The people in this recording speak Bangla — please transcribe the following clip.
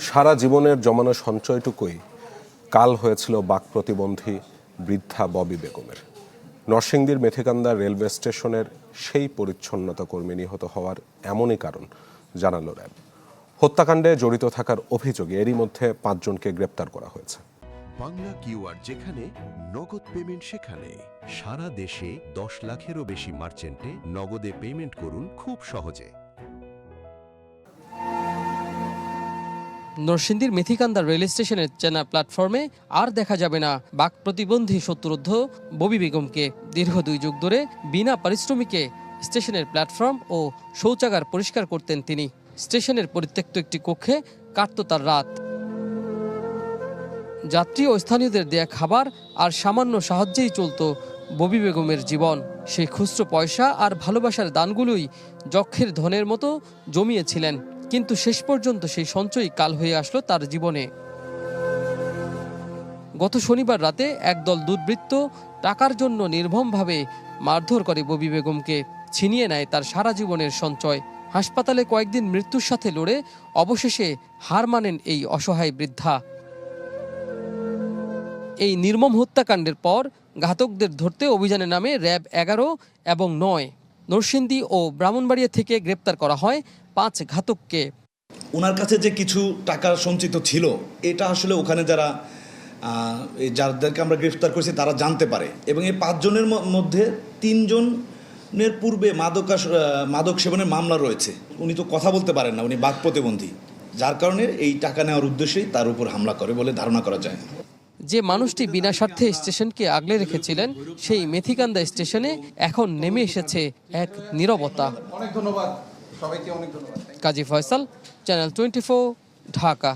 সারা জীবনের জমানো সঞ্চয়টুকুই কাল হয়েছিল বাক প্রতিবন্ধী বৃদ্ধা ববি বেগমের। নরসিংদীর মেথিকান্দা রেলওয়ে স্টেশনের সেই পরিচ্ছন্নতা কর্মী নিহত হওয়ার এমনই কারণ জানালো র্যাব। হত্যাকাণ্ডে জড়িত থাকার অভিযোগে এরই মধ্যে 5 জনকে গ্রেপ্তার করা হয়েছে। বাংলা কিউআর যেখানে নগদ পেমেন্ট সেখানে সারা দেশে 10 লাখেরও বেশি মার্চেন্টে নগদে পেমেন্ট করুন খুব সহজে। নরসিংদীর মেথিকান্দা রেল স্টেশনের চেনা প্ল্যাটফর্মে আর দেখা যাবে না বাক প্রতিবন্ধী সত্তরোর্ধ্ব ববি বেগমকে। দীর্ঘ 2 যুগ ধরে বিনা পারিশ্রমিকে স্টেশনের প্ল্যাটফর্ম ও শৌচাগার পরিষ্কার করতেন তিনি। স্টেশনের পরিত্যক্ত একটি কক্ষে কাটত তার রাত। যাত্রী ও স্থানীয়দের দেয়া খাবার আর সামান্য সাহায্যেই চলত ববি বেগমের জীবন। সেই খুচরো পয়সা আর ভালোবাসার দানগুলোই যক্ষের ধনের মতো জমিয়েছিলেন, কিন্তু শেষ পর্যন্ত সেই সঞ্চয় কাল হয়ে আসলো তার জীবনে। গত শনিবার রাতে একদল দুর্বৃত্ত টাকার জন্য নির্মমভাবে মারধর করে ববি বেগমকে, ছিনিয়ে নেয় তার সারা জীবনের সঞ্চয়। হাসপাতালে কয়েকদিন মৃত্যুর সাথে লড়ে অবশেষে হার মানেন এই অসহায় বৃদ্ধা। এই নির্মম হত্যাকাণ্ডের পর ঘাতকদের ধরতে অভিযানে নামে র্যাব 11 এবং 9। নরসিংদী ও ব্রাহ্মণবাড়িয়া থেকে গ্রেপ্তার করা হয় 5 ঘাতককে। ওনার কাছে যে কিছু টাকা সঞ্চিত ছিল, এটা আসলে ওখানে যাদেরকে আমরা গ্রেফতার করেছি তারা জানতে পারে, এবং এই 5 জনের মধ্যে 3 জনের পূর্বে মাদক সেবনের মামলা রয়েছে। উনি তো কথা বলতে পারেন না, উনি বাক প্রতিবন্ধী, যার কারণে এই টাকা নেওয়ার উদ্দেশ্যেই তার উপর হামলা করে বলে ধারণা করা যায়। যে মানুষটি বিনা স্বার্থে স্টেশনকে আগলে রেখেছিলেন, সেই মেথিকান্দা স্টেশনে এখন নেমে এসেছে এক নীরবতা। অনেক ধন্যবাদ সবাইকে, অনেক ধন্যবাদ। কাজী ফয়সাল, চ্যানেল 24, ঢাকা।